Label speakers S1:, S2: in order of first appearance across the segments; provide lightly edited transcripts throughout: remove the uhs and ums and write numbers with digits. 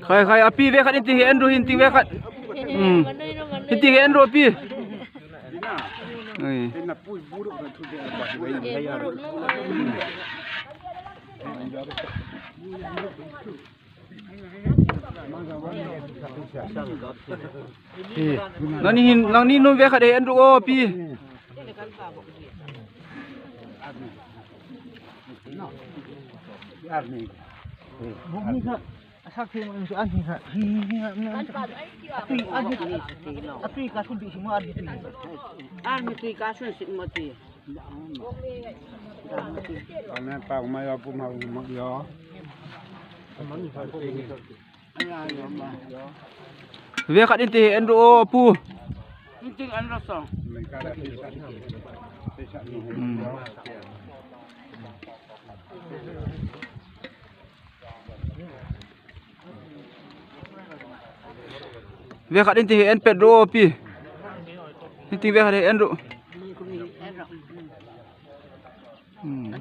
S1: Khai api ve khat inti Andrew inti ve khat inti Andrew api ai nang ni no ve khat Andrew api
S2: sakit masuk angin kak. Api kasun di semua ada tu.
S3: Mesti kasun semua tu.
S4: Karena pak mai apa mau yo.
S1: ve khat inti Andrew apu
S3: Inting Andrew song. ve khat inti Pedro api inti ve khat Andrew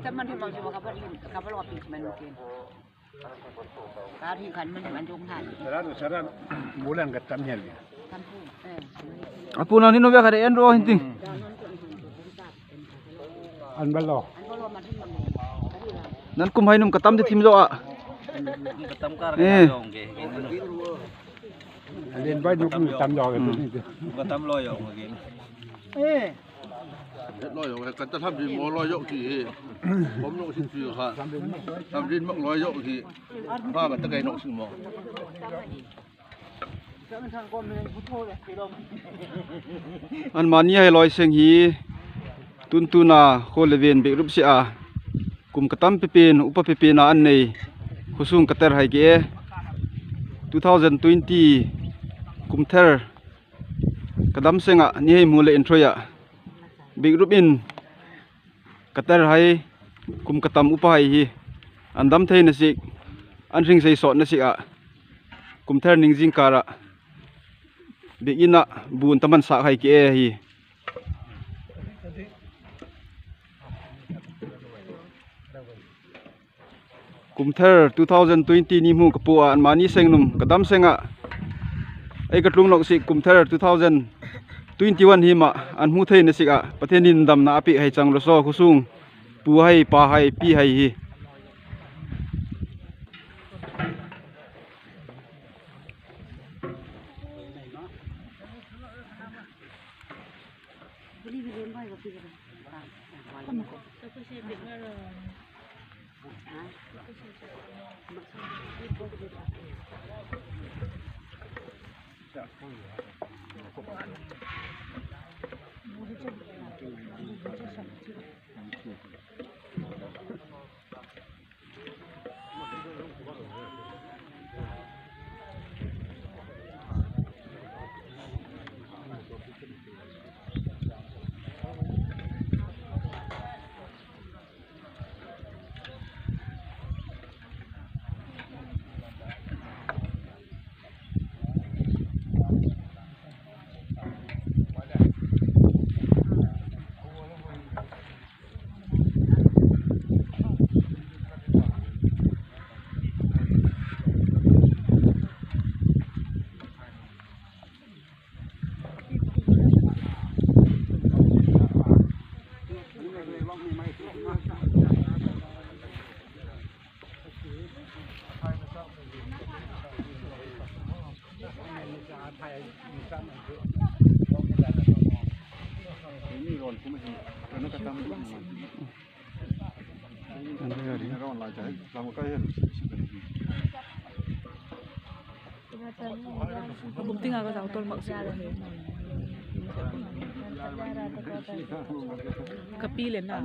S3: Teman di bawah kapal api mungkin. Kari kan menjung han.
S4: Saran bulan ketamnya.
S1: apu nang ni no ve khat Andrew inti
S4: An balo.
S1: nan kum hai num katam de thim zo a
S5: katam kar ga yong ge
S4: Len bai nuk tam yo ke tu.
S5: katam lo yong ge
S6: lo yo kan ta tham din mo lo yo kiผมno sin chu kha tham din mak lo yo ki ba ba ta kai no sin mo
S1: an mani hai loi seng hi tun tuna kholeven be rup sia kum katam pepin upa pepina an nei khusung kater hai ge 2020 kum ther kadam senga ni hei mule introya big rup in kater hai kum katam upa hai hi andam thei na sik an ring sei so na sik a kum ther ning jing kara big ina bun taman sa hai ke hi kum ther 2020 ni mu kapua an mani sengnum kadam senga ai katlung nok sik kum ther 2021 hi ma an mu thei na sik a pathenin dam na api hai chang lo so khusung pu hai pa hai pi hai hi
S7: Bukti nga ka sa utol magsiguro. Kapilin na.